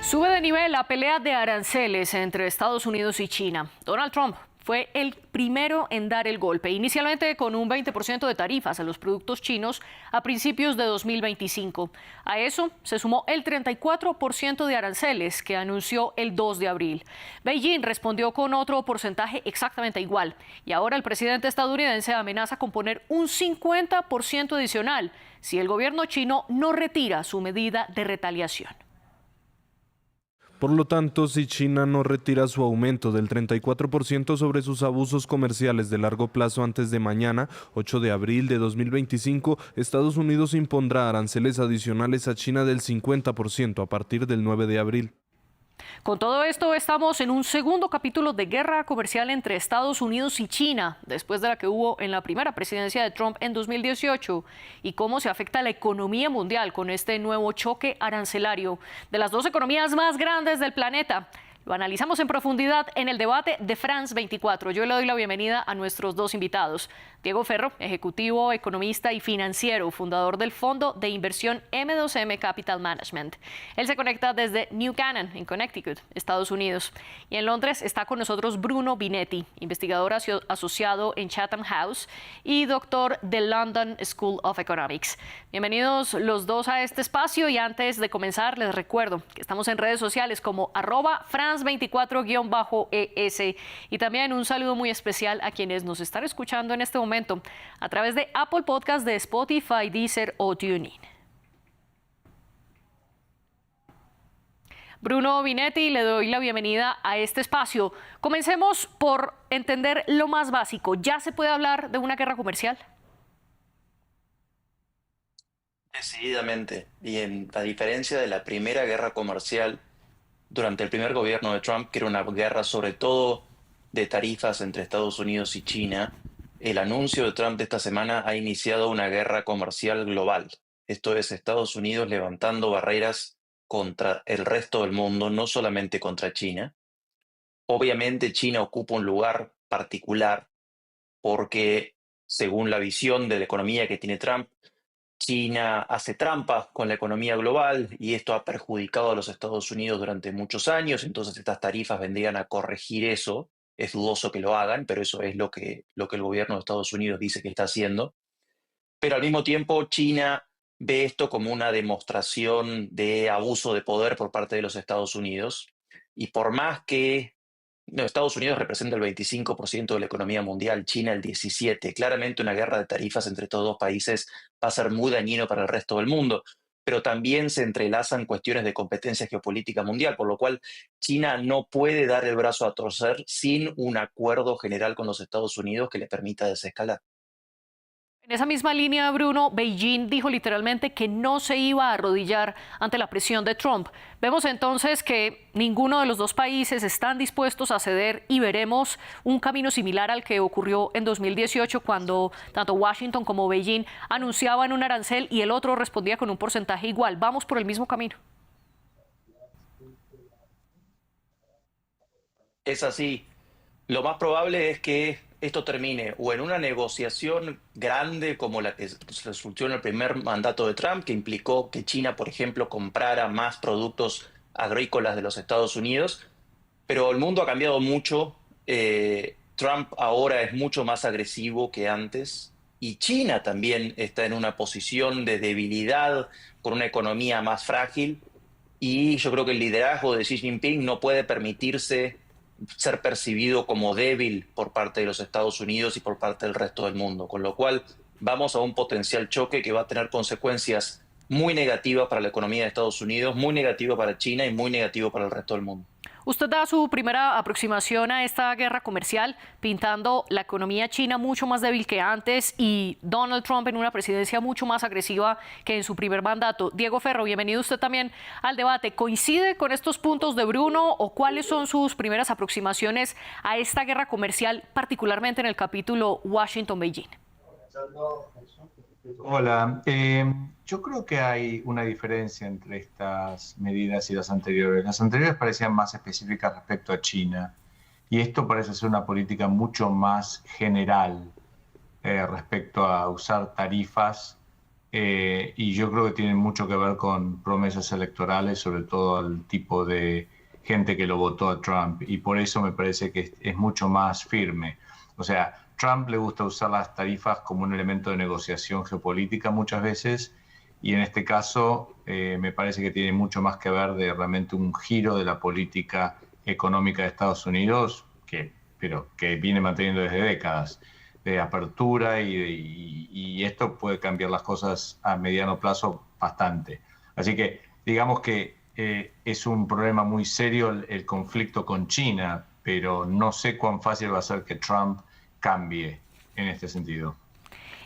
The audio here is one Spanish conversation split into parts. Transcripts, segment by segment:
Sube de nivel la pelea de aranceles entre Estados Unidos y China. Donald Trump fue el primero en dar el golpe, inicialmente con un 20% de tarifas a los productos chinos a principios de 2025. A eso se sumó el 34% de aranceles que anunció el 2 de abril. Beijing respondió con otro porcentaje exactamente igual y ahora el presidente estadounidense amenaza con poner un 50% adicional si el gobierno chino no retira su medida de retaliación. Por lo tanto, si China no retira su aumento del 34% sobre sus abusos comerciales de largo plazo antes de mañana, 8 de abril de 2025, Estados Unidos impondrá aranceles adicionales a China del 50% a partir del 9 de abril. Con todo esto, estamos en un segundo capítulo de guerra comercial entre Estados Unidos y China, después de la que hubo en la primera presidencia de Trump en 2018, y cómo se afecta la economía mundial con este nuevo choque arancelario de las dos economías más grandes del planeta. Lo analizamos en profundidad en el debate de France 24. Yo le doy la bienvenida a nuestros dos invitados. Diego Ferro, ejecutivo, economista y financiero, fundador del fondo de inversión M2M Capital Management. Él se conecta desde New Canaan, en Connecticut, Estados Unidos. Y en Londres está con nosotros Bruno Binetti, investigador asociado en Chatham House y doctor de London School of Economics. Bienvenidos los dos a este espacio y antes de comenzar les recuerdo que estamos en redes sociales como @France24-ES y también un saludo muy especial a quienes nos están escuchando en este momento a través de Apple Podcast, de Spotify, Deezer o TuneIn. Bruno Binetti, le doy la bienvenida a este espacio. Comencemos por entender lo más básico. ¿Ya se puede hablar de una guerra comercial? Decididamente. A diferencia de la primera guerra comercial durante el primer gobierno de Trump, que era una guerra sobre todo de tarifas entre Estados Unidos y China, el anuncio de Trump de esta semana ha iniciado una guerra comercial global. Esto es Estados Unidos levantando barreras contra el resto del mundo, no solamente contra China. Obviamente China ocupa un lugar particular porque, según la visión de la economía que tiene Trump, China hace trampa con la economía global y esto ha perjudicado a los Estados Unidos durante muchos años, entonces estas tarifas vendrían a corregir eso. Es dudoso que lo hagan, pero eso es lo que el gobierno de Estados Unidos dice que está haciendo. Pero al mismo tiempo China ve esto como una demostración de abuso de poder por parte de los Estados Unidos. Y por más que Estados Unidos representa el 25% de la economía mundial, China el 17%. Claramente una guerra de tarifas entre estos dos países va a ser muy dañino para el resto del mundo, pero también se entrelazan cuestiones de competencia geopolítica mundial, por lo cual China no puede dar el brazo a torcer sin un acuerdo general con los Estados Unidos que le permita desescalar. En esa misma línea, Bruno, Beijing dijo literalmente que no se iba a arrodillar ante la presión de Trump. Vemos entonces que ninguno de los dos países están dispuestos a ceder y veremos un camino similar al que ocurrió en 2018 cuando tanto Washington como Beijing anunciaban un arancel y el otro respondía con un porcentaje igual. ¿Vamos por el mismo camino? Es así. Lo más probable es que esto termine o en una negociación grande como la que resultó en el primer mandato de Trump, que implicó que China, por ejemplo, comprara más productos agrícolas de los Estados Unidos, pero el mundo ha cambiado mucho. Trump ahora es mucho más agresivo que antes y China también está en una posición de debilidad con una economía más frágil y yo creo que el liderazgo de Xi Jinping no puede permitirse ser percibido como débil por parte de los Estados Unidos y por parte del resto del mundo, con lo cual vamos a un potencial choque que va a tener consecuencias muy negativas para la economía de Estados Unidos, muy negativas para China y muy negativas para el resto del mundo. Usted da su primera aproximación a esta guerra comercial pintando la economía china mucho más débil que antes y Donald Trump en una presidencia mucho más agresiva que en su primer mandato. Diego Ferro, bienvenido usted también al debate. ¿Coincide con estos puntos de Bruno o cuáles son sus primeras aproximaciones a esta guerra comercial, particularmente en el capítulo Washington-Beijing? Hola, yo creo que hay una diferencia entre estas medidas y las anteriores. Las anteriores parecían más específicas respecto a China y esto parece ser una política mucho más general respecto a usar tarifas y yo creo que tienen mucho que ver con promesas electorales, sobre todo al tipo de gente que lo votó a Trump, y por eso me parece que es mucho más firme. O sea, Trump le gusta usar las tarifas como un elemento de negociación geopolítica muchas veces, y en este caso me parece que tiene mucho más que ver de realmente un giro de la política económica de Estados Unidos, pero que viene manteniendo desde décadas, de apertura, y esto puede cambiar las cosas a mediano plazo bastante. Así que digamos que es un problema muy serio el conflicto con China, pero no sé cuán fácil va a ser que Trump cambie en este sentido.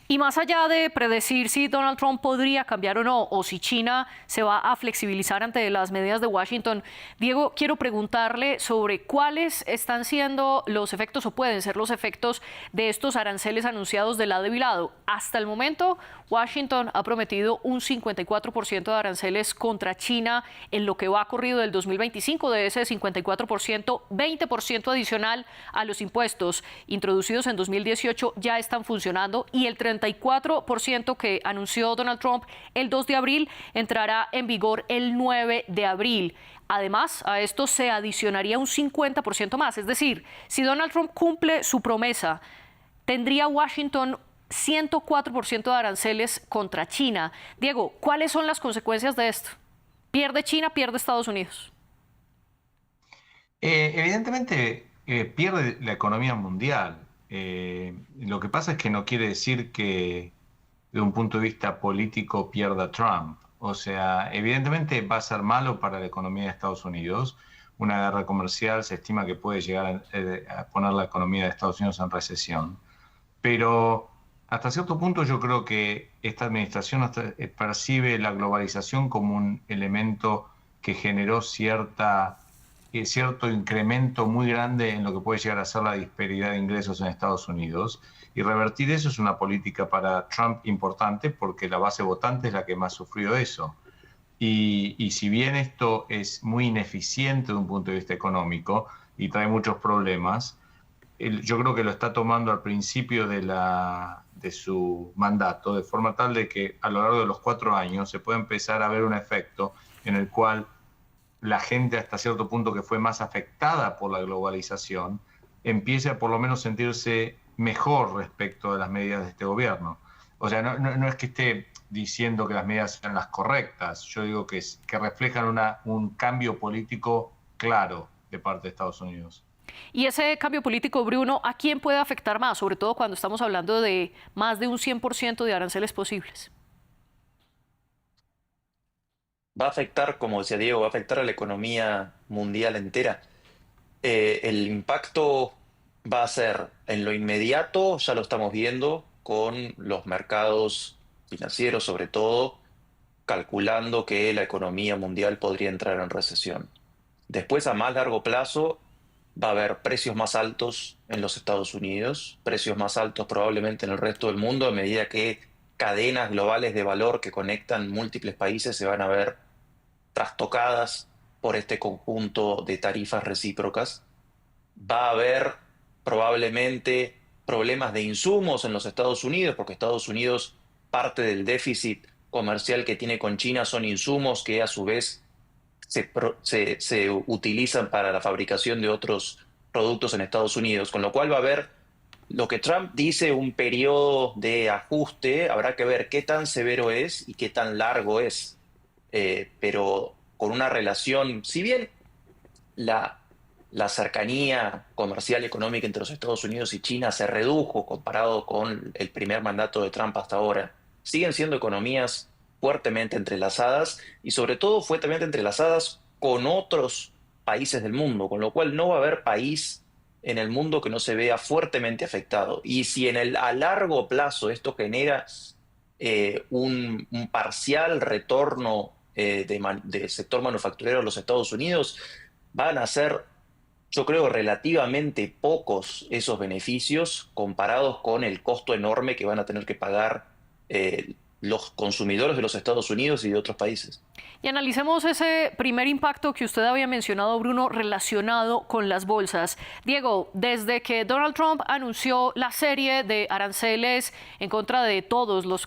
Y más allá de predecir si Donald Trump podría cambiar o no, o si China se va a flexibilizar ante las medidas de Washington, Diego, quiero preguntarle sobre cuáles están siendo los efectos o pueden ser los efectos de estos aranceles anunciados de lado y lado. Hasta el momento, Washington ha prometido un 54% de aranceles contra China en lo que va corrido del 2025. De ese 54%, 20% adicional a los impuestos introducidos en 2018 ya están funcionando, y el 34% que anunció Donald Trump el 2 de abril entrará en vigor el 9 de abril. Además, a esto se adicionaría un 50% más. Es decir, si Donald Trump cumple su promesa, tendría Washington 104% de aranceles contra China. Diego, ¿cuáles son las consecuencias de esto? ¿Pierde China, pierde Estados Unidos? Evidentemente pierde la economía mundial. Lo que pasa es que no quiere decir que de un punto de vista político pierda Trump. O sea, evidentemente va a ser malo para la economía de Estados Unidos. Una guerra comercial se estima que puede llegar a poner la economía de Estados Unidos en recesión. Pero hasta cierto punto yo creo que esta administración percibe la globalización como un elemento que generó cierto incremento muy grande en lo que puede llegar a ser la disparidad de ingresos en Estados Unidos. Y revertir eso es una política para Trump importante, porque la base votante es la que más sufrió eso. Y si bien esto es muy ineficiente de un punto de vista económico y trae muchos problemas, yo creo que lo está tomando al principio de su mandato, de forma tal de que a lo largo de los 4 años se puede empezar a ver un efecto en el cual la gente, hasta cierto punto que fue más afectada por la globalización, empiece a por lo menos sentirse mejor respecto de las medidas de este gobierno. O sea, no es que esté diciendo que las medidas sean las correctas, yo digo que reflejan un cambio político claro de parte de Estados Unidos. Y ese cambio político, Bruno, ¿a quién puede afectar más? Sobre todo cuando estamos hablando de más de un 100% de aranceles posibles. Va a afectar, como decía Diego, va a afectar a la economía mundial entera. El impacto va a ser en lo inmediato, ya lo estamos viendo con los mercados financieros, sobre todo, calculando que la economía mundial podría entrar en recesión. Después, a más largo plazo, va a haber precios más altos en los Estados Unidos, precios más altos probablemente en el resto del mundo, a medida que cadenas globales de valor que conectan múltiples países se van a ver trastocadas por este conjunto de tarifas recíprocas. Va a haber probablemente problemas de insumos en los Estados Unidos, porque Estados Unidos, parte del déficit comercial que tiene con China son insumos que a su vez se utilizan para la fabricación de otros productos en Estados Unidos, con lo cual va a haber lo que Trump dice un periodo de ajuste. Habrá que ver qué tan severo es y qué tan largo es, pero con una relación, si bien la cercanía comercial y económica entre los Estados Unidos y China se redujo comparado con el primer mandato de Trump hasta ahora, siguen siendo economías fuertemente entrelazadas y sobre todo fuertemente entrelazadas con otros países del mundo, con lo cual no va a haber país en el mundo que no se vea fuertemente afectado. Y si a largo plazo esto genera un parcial retorno del sector manufacturero a los Estados Unidos, van a ser, yo creo, relativamente pocos esos beneficios comparados con el costo enorme que van a tener que pagar los consumidores de los Estados Unidos y de otros países. Y analicemos ese primer impacto que usted había mencionado, Bruno, relacionado con las bolsas. Diego, desde que Donald Trump anunció la serie de aranceles en contra de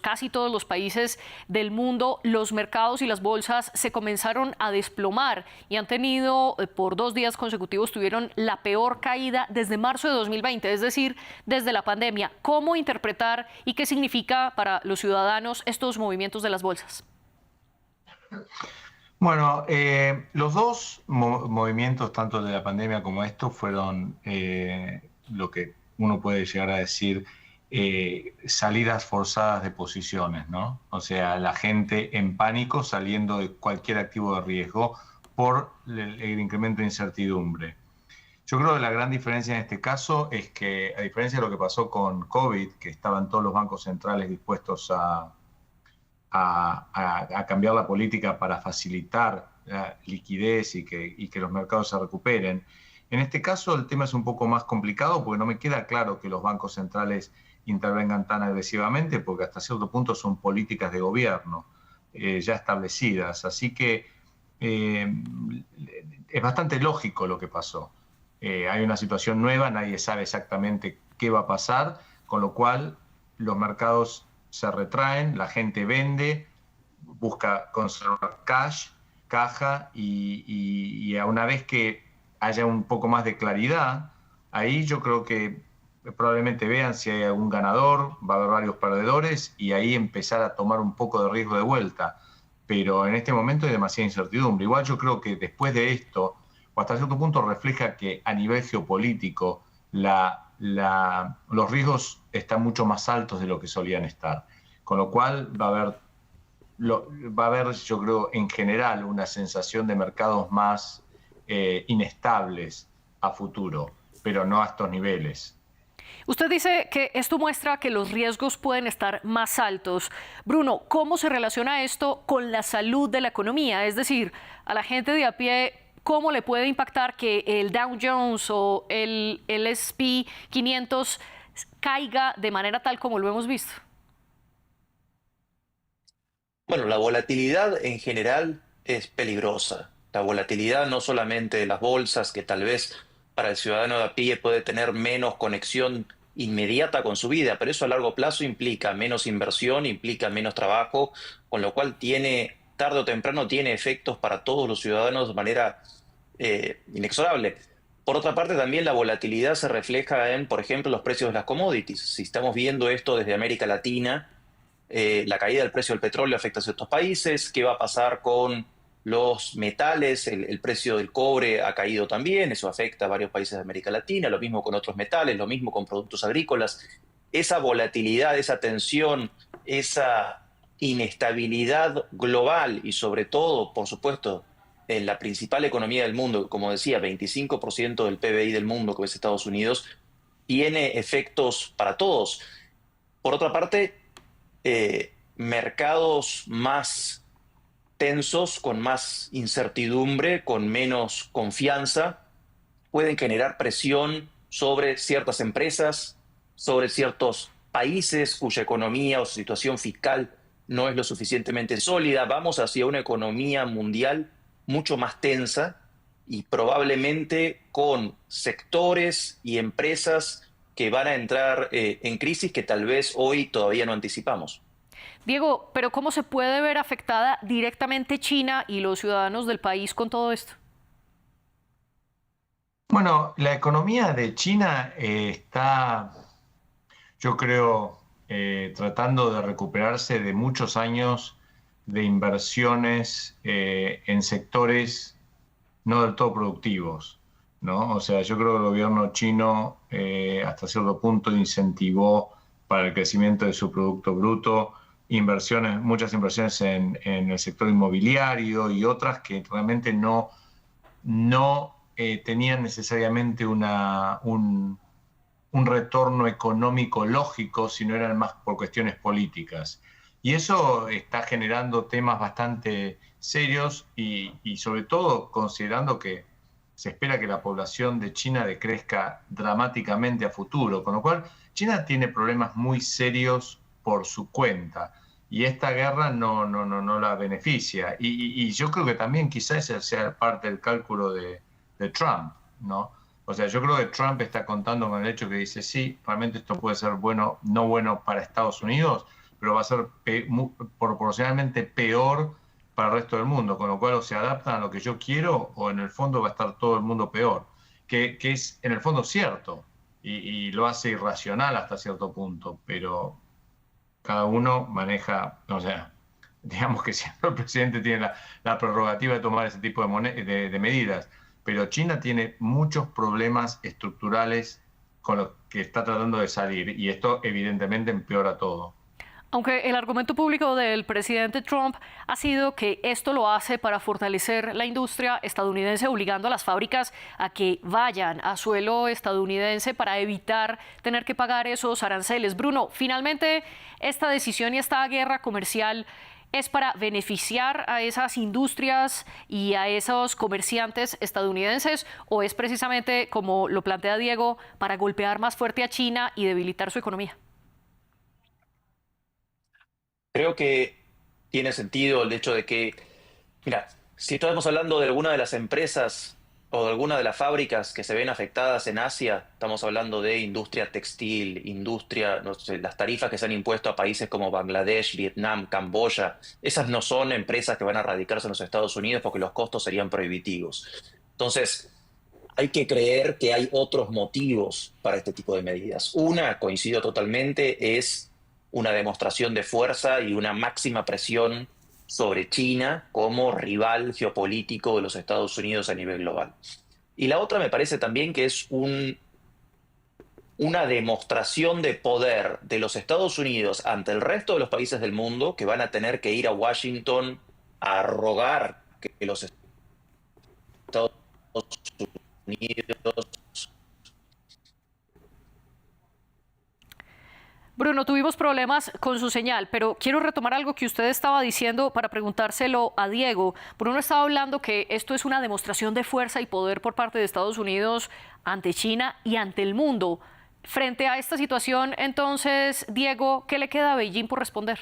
casi todos los países del mundo, los mercados y las bolsas se comenzaron a desplomar y han tenido, por 2 días consecutivos, tuvieron la peor caída desde marzo de 2020, es decir, desde la pandemia. ¿Cómo interpretar y qué significa para los ciudadanos estos movimientos de las bolsas? Bueno, los dos movimientos, tanto de la pandemia como esto, fueron lo que uno puede llegar a decir salidas forzadas de posiciones, ¿no? O sea, la gente en pánico saliendo de cualquier activo de riesgo por el incremento de incertidumbre. Yo creo que la gran diferencia en este caso es que, a diferencia de lo que pasó con COVID, que estaban todos los bancos centrales dispuestos a cambiar la política para facilitar la liquidez y que los mercados se recuperen. En este caso el tema es un poco más complicado porque no me queda claro que los bancos centrales intervengan tan agresivamente porque hasta cierto punto son políticas de gobierno ya establecidas. Así que es bastante lógico lo que pasó. Hay una situación nueva, nadie sabe exactamente qué va a pasar, con lo cual los mercados se retraen, la gente vende, busca conservar caja y a una vez que haya un poco más de claridad, ahí yo creo que probablemente vean si hay algún ganador, va a haber varios perdedores y ahí empezar a tomar un poco de riesgo de vuelta. Pero en este momento hay demasiada incertidumbre. Igual yo creo que después de esto, o hasta cierto punto refleja que a nivel geopolítico los riesgos están mucho más altos de lo que solían estar. Con lo cual va a haber, yo creo, en general una sensación de mercados más inestables a futuro, pero no a estos niveles. Usted dice que esto muestra que los riesgos pueden estar más altos. Bruno, ¿cómo se relaciona esto con la salud de la economía? Es decir, a la gente de a pie, ¿cómo le puede impactar que el Dow Jones o el S&P 500 caiga de manera tal como lo hemos visto? Bueno, la volatilidad en general es peligrosa. La volatilidad no solamente de las bolsas, que tal vez para el ciudadano de a pie puede tener menos conexión inmediata con su vida, pero eso a largo plazo implica menos inversión, implica menos trabajo, con lo cual tarde o temprano tiene efectos para todos los ciudadanos de manera inexorable. Por otra parte, también la volatilidad se refleja en, por ejemplo, los precios de las commodities. Si estamos viendo esto desde América Latina, la caída del precio del petróleo afecta a ciertos países. ¿Qué va a pasar con los metales? El precio del cobre ha caído también, eso afecta a varios países de América Latina, lo mismo con otros metales, lo mismo con productos agrícolas. Esa volatilidad, esa tensión, esa inestabilidad global y sobre todo, por supuesto, en la principal economía del mundo, como decía, 25% del PBI del mundo, que es Estados Unidos, tiene efectos para todos. Por otra parte, mercados más tensos, con más incertidumbre, con menos confianza, pueden generar presión sobre ciertas empresas, sobre ciertos países cuya economía o situación fiscal no es lo suficientemente sólida. Vamos hacia una economía mundial mucho más tensa y probablemente con sectores y empresas que van a entrar en crisis que tal vez hoy todavía no anticipamos. Diego, pero ¿cómo se puede ver afectada directamente China y los ciudadanos del país con todo esto? Bueno, la economía de China está, yo creo, tratando de recuperarse de muchos años de inversiones en sectores no del todo productivos, ¿no? O sea, yo creo que el gobierno chino hasta cierto punto incentivó para el crecimiento de su Producto Bruto muchas inversiones en el sector inmobiliario y otras que realmente no tenían necesariamente un retorno económico lógico, sino eran más por cuestiones políticas. Y eso está generando temas bastante serios y sobre todo considerando que se espera que la población de China decrezca dramáticamente a futuro, con lo cual China tiene problemas muy serios por su cuenta. y esta guerra no la beneficia. Y yo creo que también quizás esa sea parte del cálculo de Trump, ¿no? O sea, yo creo que Trump está contando con el hecho que dice, sí, realmente esto puede ser bueno, no bueno para Estados Unidos, pero va a ser proporcionalmente peor para el resto del mundo, con lo cual o se adaptan a lo que yo quiero o en el fondo va a estar todo el mundo peor, que es en el fondo cierto y lo hace irracional hasta cierto punto, pero cada uno maneja, o sea, digamos que siempre el presidente tiene la prerrogativa de tomar ese tipo de medidas, pero China tiene muchos problemas estructurales con los que está tratando de salir y esto evidentemente empeora todo. Aunque el argumento público del presidente Trump ha sido que esto lo hace para fortalecer la industria estadounidense, obligando a las fábricas a que vayan a suelo estadounidense para evitar tener que pagar esos aranceles. Bruno, finalmente esta decisión y esta guerra comercial ¿es para beneficiar a esas industrias y a esos comerciantes estadounidenses o es precisamente, como lo plantea Diego, para golpear más fuerte a China y debilitar su economía? Creo que tiene sentido el hecho de que, mira, si estamos hablando de alguna de las empresas o de alguna de las fábricas que se ven afectadas en Asia, estamos hablando de industria textil, industria, no sé, las tarifas que se han impuesto a países como Bangladesh, Vietnam, Camboya, esas no son empresas que van a radicarse en los Estados Unidos porque los costos serían prohibitivos. Entonces, hay que creer que hay otros motivos para este tipo de medidas. Una, coincido totalmente, es una demostración de fuerza y una máxima presión sobre China como rival geopolítico de los Estados Unidos a nivel global. Y la otra me parece también que es una demostración de poder de los Estados Unidos ante el resto de los países del mundo que van a tener que ir a Washington a rogar que los Estados Unidos. Bruno, tuvimos problemas con su señal, pero quiero retomar algo que usted estaba diciendo para preguntárselo a Diego. Bruno estaba hablando que esto es una demostración de fuerza y poder por parte de Estados Unidos ante China y ante el mundo. Frente a esta situación, entonces, Diego, ¿qué le queda a Beijing por responder?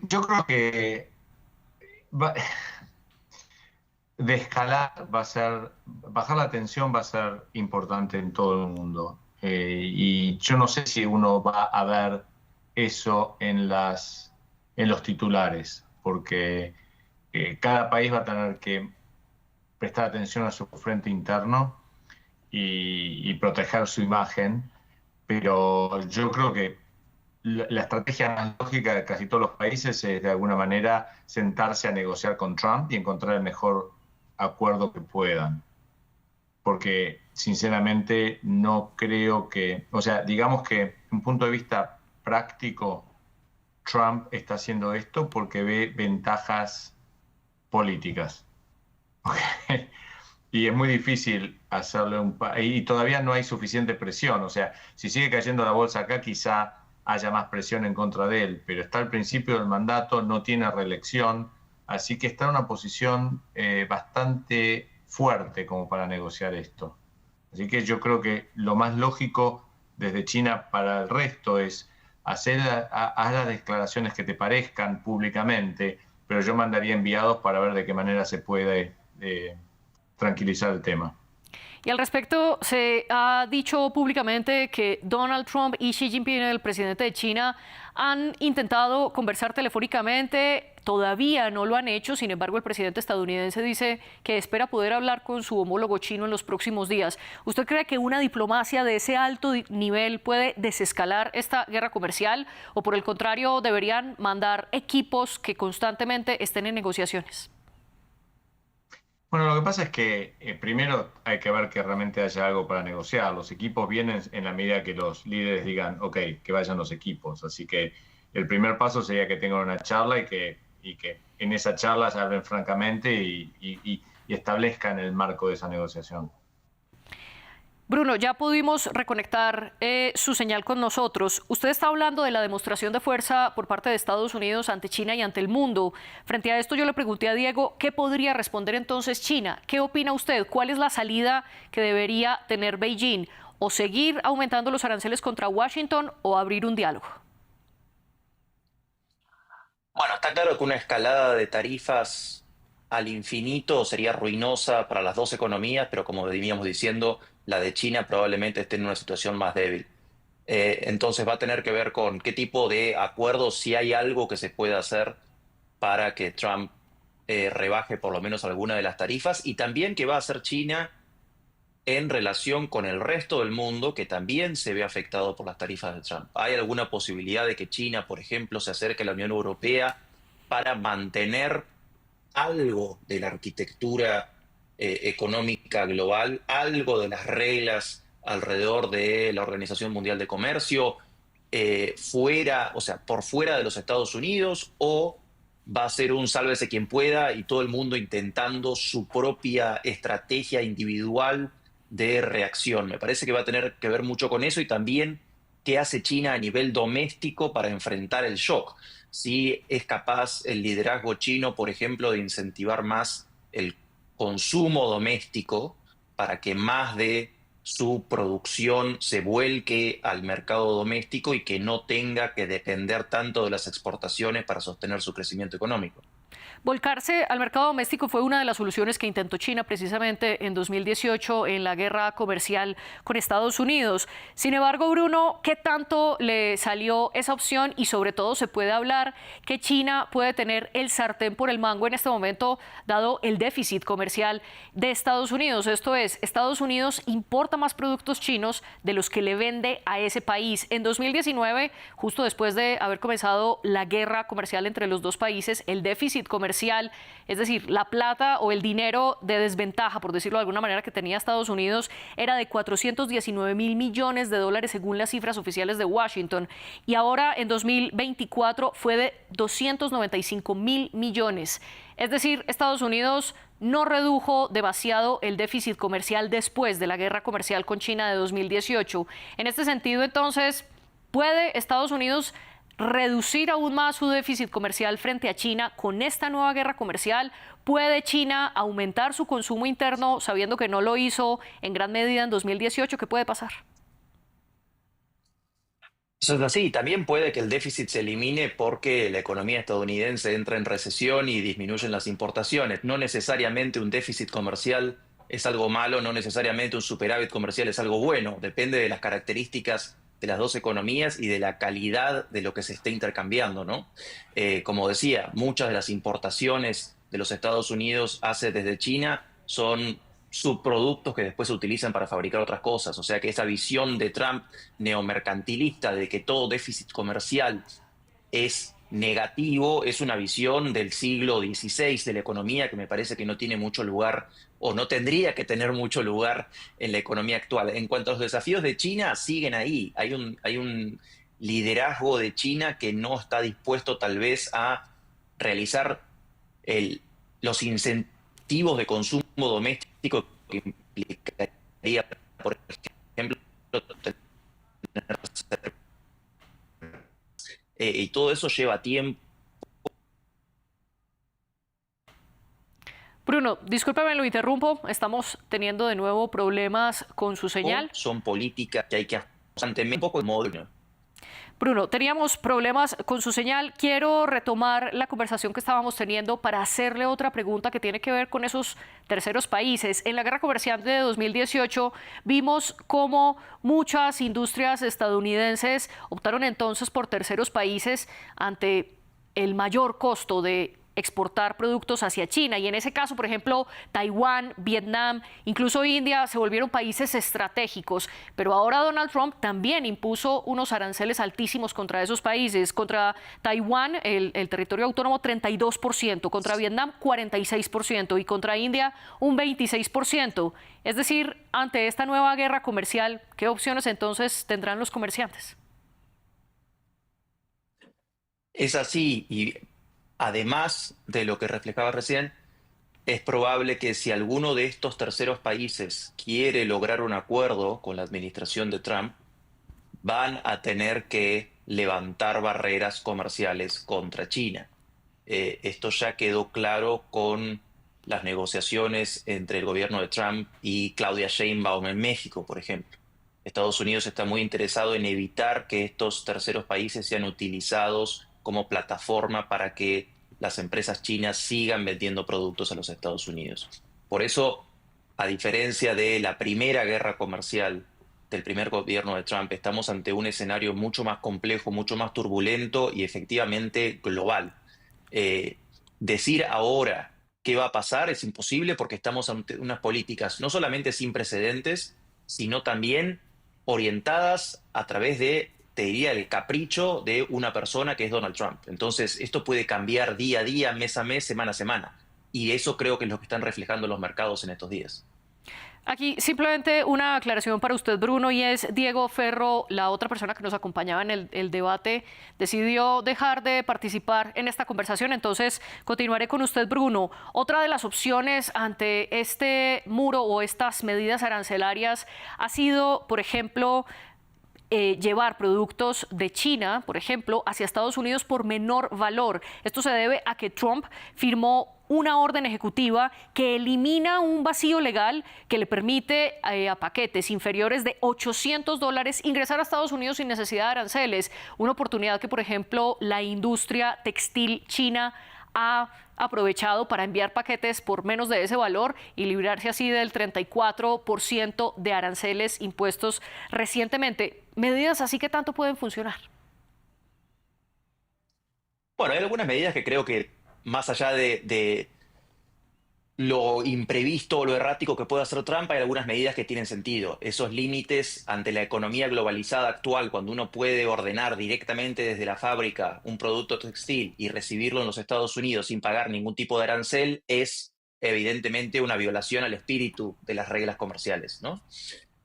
Yo creo que de escalar va a ser, bajar la tensión va a ser importante en todo el mundo. Y yo no sé si uno va a ver eso en los titulares, porque cada país va a tener que prestar atención a su frente interno y proteger su imagen, pero yo creo que la estrategia más lógica de casi todos los países es de alguna manera sentarse a negociar con Trump y encontrar el mejor acuerdo que puedan. Porque sinceramente no creo que, o sea, digamos que desde un punto de vista práctico, Trump está haciendo esto porque ve ventajas políticas. Okay. Y es muy difícil hacerle y todavía no hay suficiente presión. O sea, si sigue cayendo la bolsa acá, quizá haya más presión en contra de él, pero está al principio del mandato, no tiene reelección, así que está en una posición bastante fuerte como para negociar esto. Así que yo creo que lo más lógico desde China para el resto es haz las declaraciones que te parezcan públicamente, pero yo mandaría enviados para ver de qué manera se puede tranquilizar el tema. Y al respecto, se ha dicho públicamente que Donald Trump y Xi Jinping, el presidente de China, han intentado conversar telefónicamente. Todavía no lo han hecho, sin embargo, el presidente estadounidense dice que espera poder hablar con su homólogo chino en los próximos días. ¿Usted cree que una diplomacia de ese alto nivel puede desescalar esta guerra comercial o, por el contrario, deberían mandar equipos que constantemente estén en negociaciones? Bueno, lo que pasa es que primero hay que ver que realmente haya algo para negociar. Los equipos vienen en la medida que los líderes digan, ok, que vayan los equipos. Así que el primer paso sería que tengan una charla y que en esa charla se hablen francamente y establezcan el marco de esa negociación. Bruno, ya pudimos reconectar su señal con nosotros. Usted está hablando de la demostración de fuerza por parte de Estados Unidos ante China y ante el mundo. Frente a esto yo le pregunté a Diego, ¿qué podría responder entonces China? ¿Qué opina usted? ¿Cuál es la salida que debería tener Beijing? o seguir aumentando los aranceles contra Washington o abrir un diálogo? Bueno, está claro que una escalada de tarifas al infinito sería ruinosa para las dos economías, pero como veníamos diciendo, la de China probablemente esté en una situación más débil. Entonces va a tener que ver con qué tipo de acuerdos, si hay algo que se pueda hacer para que Trump rebaje por lo menos alguna de las tarifas, y también qué va a hacer China en relación con el resto del mundo que también se ve afectado por las tarifas de Trump. ¿Hay alguna posibilidad de que China, por ejemplo, se acerque a la Unión Europea para mantener algo de la arquitectura económica global, algo de las reglas alrededor de la Organización Mundial de Comercio, fuera, o sea, por fuera de los Estados Unidos, o va a ser un sálvese quien pueda y todo el mundo intentando su propia estrategia individual de reacción? Me parece que va a tener que ver mucho con eso, y también qué hace China a nivel doméstico para enfrentar el shock. Si es capaz el liderazgo chino, por ejemplo, de incentivar más el consumo doméstico para que más de su producción se vuelque al mercado doméstico y que no tenga que depender tanto de las exportaciones para sostener su crecimiento económico. Volcarse al mercado doméstico fue una de las soluciones que intentó China precisamente en 2018 en la guerra comercial con Estados Unidos. Sin embargo, Bruno, ¿qué tanto le salió esa opción? Y sobre todo, ¿se puede hablar que China puede tener el sartén por el mango en este momento, dado el déficit comercial de Estados Unidos? Esto es, Estados Unidos importa más productos chinos de los que le vende a ese país. En 2019, justo después de haber comenzado la guerra comercial entre los dos países, el déficit comercial, es decir, la plata o el dinero de desventaja, por decirlo de alguna manera, que tenía Estados Unidos, era de 419.000 millones de dólares según las cifras oficiales de Washington. Y ahora, en 2024, fue de 295.000 millones. Es decir, Estados Unidos no redujo demasiado el déficit comercial después de la guerra comercial con China de 2018. En este sentido, entonces, ¿puede Estados Unidos reducir aún más su déficit comercial frente a China con esta nueva guerra comercial? ¿Puede China aumentar su consumo interno sabiendo que no lo hizo en gran medida en 2018? ¿Qué puede pasar? Eso es así. También puede que el déficit se elimine porque la economía estadounidense entra en recesión y disminuyen las importaciones. No necesariamente un déficit comercial es algo malo, no necesariamente un superávit comercial es algo bueno. Depende de las características de las dos economías y de la calidad de lo que se esté intercambiando, ¿no? Como decía, muchas de las importaciones de los Estados Unidos desde China son subproductos que después se utilizan para fabricar otras cosas. O sea que esa visión de Trump neomercantilista de que todo déficit comercial es negativo es una visión del siglo XVI de la economía que me parece que no tiene mucho lugar, o no tendría que tener mucho lugar en la economía actual. En cuanto a los desafíos de China, siguen ahí. Hay un liderazgo de China que no está dispuesto tal vez a realizar los incentivos de consumo doméstico que implicaría, por ejemplo, y todo eso lleva tiempo. Bruno, discúlpeme, lo interrumpo. Estamos teniendo de nuevo problemas con su señal. Son políticas que hay que hacer constantemente, un poco de modo. Bruno, teníamos problemas con su señal. Quiero retomar la conversación que estábamos teniendo para hacerle otra pregunta que tiene que ver con esos terceros países. En la guerra comercial de 2018 vimos cómo muchas industrias estadounidenses optaron entonces por terceros países ante el mayor costo de exportar productos hacia China. Y en ese caso, por ejemplo, Taiwán, Vietnam, incluso India se volvieron países estratégicos. Pero ahora Donald Trump también impuso unos aranceles altísimos contra esos países. Contra Taiwán, el territorio autónomo, 32%, contra Vietnam, 46% y contra India, un 26%. Es decir, ante esta nueva guerra comercial, ¿qué opciones entonces tendrán los comerciantes? Es así, y además de lo que reflejaba recién, es probable que si alguno de estos terceros países quiere lograr un acuerdo con la administración de Trump, van a tener que levantar barreras comerciales contra China. Esto ya quedó claro con las negociaciones entre el gobierno de Trump y Claudia Sheinbaum en México, por ejemplo. Estados Unidos está muy interesado en evitar que estos terceros países sean utilizados como plataforma para que las empresas chinas sigan vendiendo productos a los Estados Unidos. Por eso, a diferencia de la primera guerra comercial del primer gobierno de Trump, estamos ante un escenario mucho más complejo, mucho más turbulento y efectivamente global. Decir ahora qué va a pasar es imposible porque estamos ante unas políticas no solamente sin precedentes, sino también orientadas a través de, te diría, el capricho de una persona que es Donald Trump. Entonces, esto puede cambiar día a día, mes a mes, semana a semana. Y eso creo que es lo que están reflejando los mercados en estos días. Aquí simplemente una aclaración para usted, Bruno, y es Diego Ferro, la otra persona que nos acompañaba en el debate, decidió dejar de participar en esta conversación, entonces continuaré con usted, Bruno. Otra de las opciones ante este muro o estas medidas arancelarias ha sido, por ejemplo, llevar productos de China, por ejemplo, hacia Estados Unidos por menor valor. Esto se debe a que Trump firmó una orden ejecutiva que elimina un vacío legal que le permite a paquetes inferiores de $800 ingresar a Estados Unidos sin necesidad de aranceles. Una oportunidad que, por ejemplo, la industria textil china ha aprovechado para enviar paquetes por menos de ese valor y librarse así del 34% de aranceles impuestos recientemente. Medidas así que tanto pueden funcionar. Bueno, hay algunas medidas que creo que más allá de lo imprevisto o lo errático que puede hacer Trump, hay algunas medidas que tienen sentido. Esos límites ante la economía globalizada actual, cuando uno puede ordenar directamente desde la fábrica un producto textil y recibirlo en los Estados Unidos sin pagar ningún tipo de arancel, es evidentemente una violación al espíritu de las reglas comerciales, ¿no?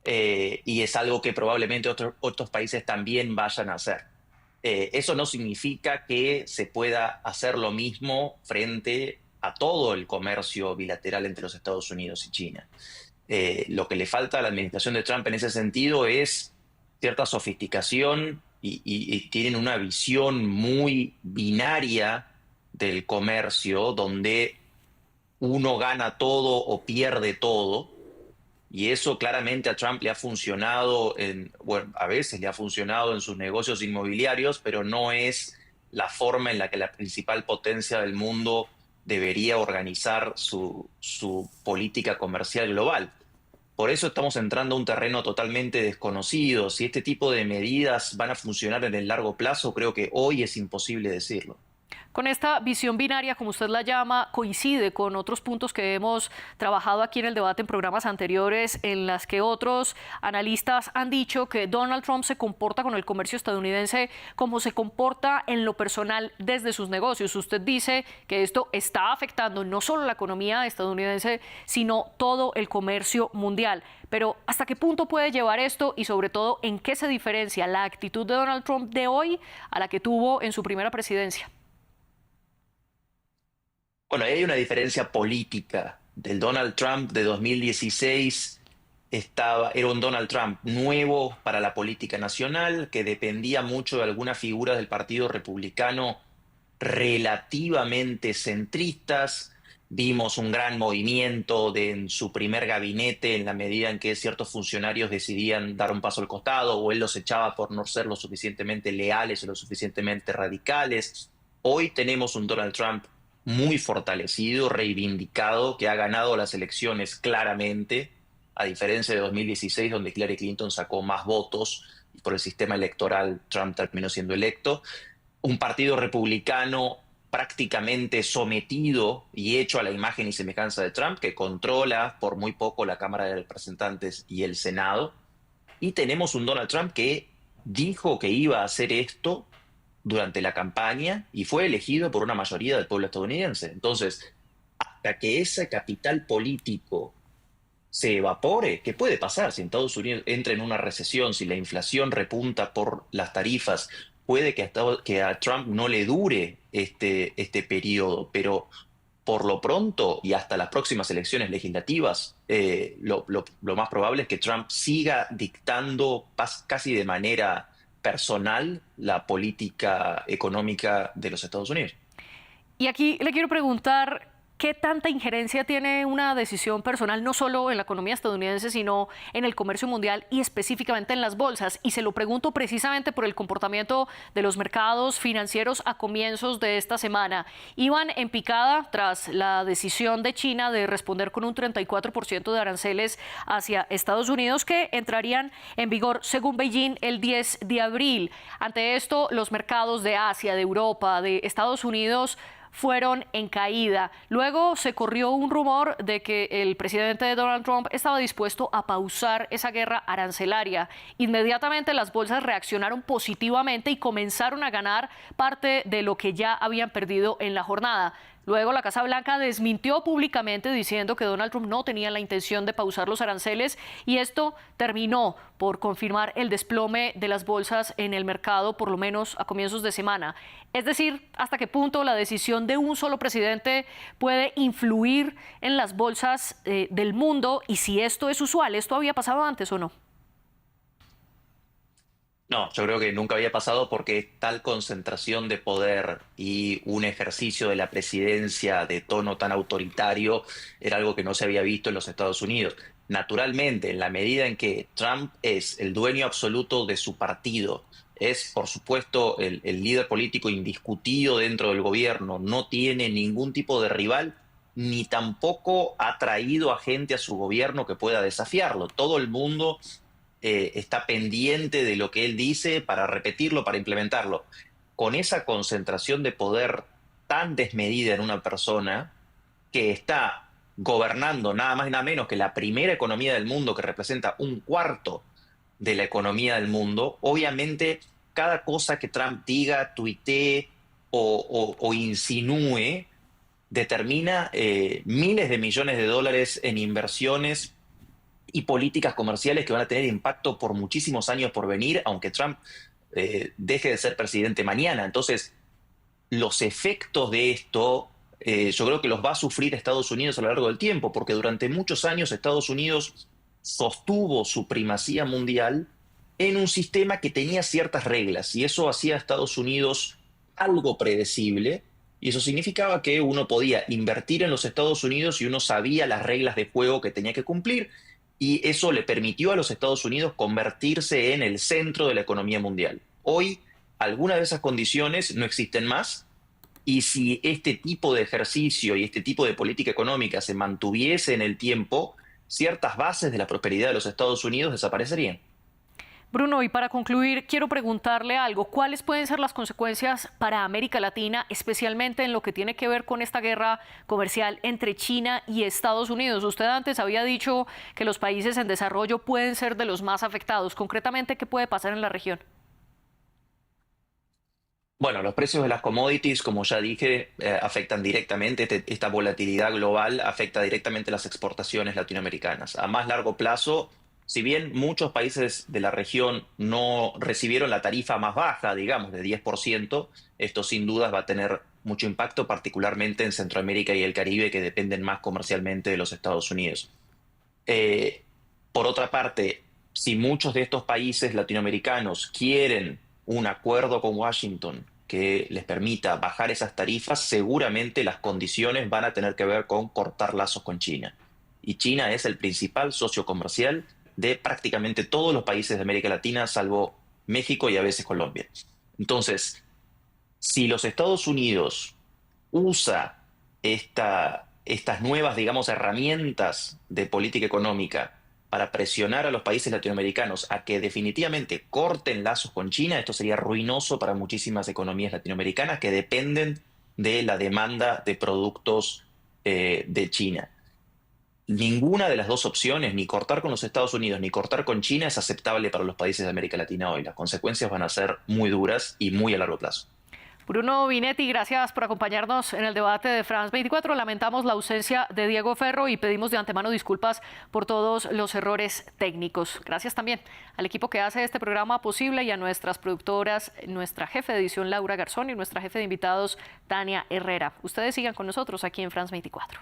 Y es algo que probablemente otros países también vayan a hacer. Eso no significa que se pueda hacer lo mismo frente a todo el comercio bilateral entre los Estados Unidos y China. Lo que le falta a la administración de Trump en ese sentido es cierta sofisticación y tienen una visión muy binaria del comercio donde uno gana todo o pierde todo. Y eso claramente a Trump le ha funcionado, bueno, a veces le ha funcionado en sus negocios inmobiliarios, pero no es la forma en la que la principal potencia del mundo debería organizar su política comercial global. Por eso estamos entrando a un terreno totalmente desconocido. Si este tipo de medidas van a funcionar en el largo plazo, creo que hoy es imposible decirlo. Con esta visión binaria, como usted la llama, coincide con otros puntos que hemos trabajado aquí en el debate en programas anteriores, en las que otros analistas han dicho que Donald Trump se comporta con el comercio estadounidense como se comporta en lo personal desde sus negocios. Usted dice que esto está afectando no solo la economía estadounidense, sino todo el comercio mundial. Pero ¿hasta qué punto puede llevar esto y sobre todo en qué se diferencia la actitud de Donald Trump de hoy a la que tuvo en su primera presidencia? Bueno, ahí hay una diferencia política. Del Donald Trump de 2016 era un Donald Trump nuevo para la política nacional, que dependía mucho de algunas figuras del Partido Republicano relativamente centristas. Vimos un gran movimiento en su primer gabinete en la medida en que ciertos funcionarios decidían dar un paso al costado o él los echaba por no ser lo suficientemente leales o lo suficientemente radicales. Hoy tenemos un Donald Trump muy fortalecido, reivindicado, que ha ganado las elecciones claramente, a diferencia de 2016, donde Hillary Clinton sacó más votos y por el sistema electoral Trump terminó siendo electo. Un partido republicano prácticamente sometido y hecho a la imagen y semejanza de Trump, que controla por muy poco la Cámara de Representantes y el Senado. Y tenemos un Donald Trump que dijo que iba a hacer esto durante la campaña y fue elegido por una mayoría del pueblo estadounidense. Entonces, hasta que ese capital político se evapore, ¿qué puede pasar si Estados Unidos entra en una recesión, si la inflación repunta por las tarifas? Puede que a Trump no le dure este periodo, pero por lo pronto y hasta las próximas elecciones legislativas, lo más probable es que Trump siga dictando casi de manera personal la política económica de los Estados Unidos. Y aquí le quiero preguntar, ¿Qué tanta injerencia tiene una decisión personal, no solo en la economía estadounidense, sino en el comercio mundial y específicamente en las bolsas? Y se lo pregunto precisamente por el comportamiento de los mercados financieros a comienzos de esta semana. Iban en picada tras la decisión de China de responder con un 34% de aranceles hacia Estados Unidos que entrarían en vigor, según Beijing, el 10 de abril. Ante esto, los mercados de Asia, de Europa, de Estados Unidos fueron en caída. Luego se corrió un rumor de que el presidente Donald Trump estaba dispuesto a pausar esa guerra arancelaria. Inmediatamente las bolsas reaccionaron positivamente y comenzaron a ganar parte de lo que ya habían perdido en la jornada. Luego la Casa Blanca desmintió públicamente diciendo que Donald Trump no tenía la intención de pausar los aranceles y esto terminó por confirmar el desplome de las bolsas en el mercado, por lo menos a comienzos de semana. Es decir, ¿hasta qué punto la decisión de un solo presidente puede influir en las bolsas del mundo? Y si esto es usual, ¿esto había pasado antes o no? No, yo creo que nunca había pasado porque tal concentración de poder y un ejercicio de la presidencia de tono tan autoritario era algo que no se había visto en los Estados Unidos. Naturalmente, en la medida en que Trump es el dueño absoluto de su partido, es por supuesto el líder político indiscutido dentro del gobierno, no tiene ningún tipo de rival, ni tampoco ha traído a gente a su gobierno que pueda desafiarlo. Todo el mundo está pendiente de lo que él dice para repetirlo, para implementarlo. Con esa concentración de poder tan desmedida en una persona que está gobernando nada más y nada menos que la primera economía del mundo, que representa un cuarto de la economía del mundo, obviamente cada cosa que Trump diga, tuitee o insinúe determina miles de millones de dólares en inversiones y políticas comerciales que van a tener impacto por muchísimos años por venir, aunque Trump deje de ser presidente mañana. Entonces, los efectos de esto yo creo que los va a sufrir Estados Unidos a lo largo del tiempo, porque durante muchos años Estados Unidos sostuvo su primacía mundial en un sistema que tenía ciertas reglas, y eso hacía a Estados Unidos algo predecible, y eso significaba que uno podía invertir en los Estados Unidos y uno sabía las reglas de juego que tenía que cumplir, y eso le permitió a los Estados Unidos convertirse en el centro de la economía mundial. Hoy, algunas de esas condiciones no existen más, y si este tipo de ejercicio y este tipo de política económica se mantuviese en el tiempo, ciertas bases de la prosperidad de los Estados Unidos desaparecerían. Bruno, y para concluir, quiero preguntarle algo. ¿Cuáles pueden ser las consecuencias para América Latina, especialmente en lo que tiene que ver con esta guerra comercial entre China y Estados Unidos? Usted antes había dicho que los países en desarrollo pueden ser de los más afectados. Concretamente, ¿qué puede pasar en la región? Bueno, los precios de las commodities, como ya dije, afectan directamente, esta volatilidad global afecta directamente las exportaciones latinoamericanas. A más largo plazo, si bien muchos países de la región no recibieron la tarifa más baja, digamos, de 10%, esto sin dudas va a tener mucho impacto, particularmente en Centroamérica y el Caribe, que dependen más comercialmente de los Estados Unidos. Por otra parte, si muchos de estos países latinoamericanos quieren un acuerdo con Washington que les permita bajar esas tarifas, seguramente las condiciones van a tener que ver con cortar lazos con China. Y China es el principal socio comercial de prácticamente todos los países de América Latina, salvo México y a veces Colombia. Entonces, si los Estados Unidos usa estas nuevas, digamos, herramientas de política económica para presionar a los países latinoamericanos a que definitivamente corten lazos con China, esto sería ruinoso para muchísimas economías latinoamericanas que dependen de la demanda de productos de China. Ninguna de las dos opciones, ni cortar con los Estados Unidos ni cortar con China, es aceptable para los países de América Latina hoy. Las consecuencias van a ser muy duras y muy a largo plazo. Bruno Vinetti, gracias por acompañarnos en el debate de France 24. Lamentamos la ausencia de Diego Ferro y pedimos de antemano disculpas por todos los errores técnicos. Gracias también al equipo que hace este programa posible y a nuestras productoras, nuestra jefe de edición Laura Garzón y nuestra jefe de invitados Tania Herrera. Ustedes sigan con nosotros aquí en France 24.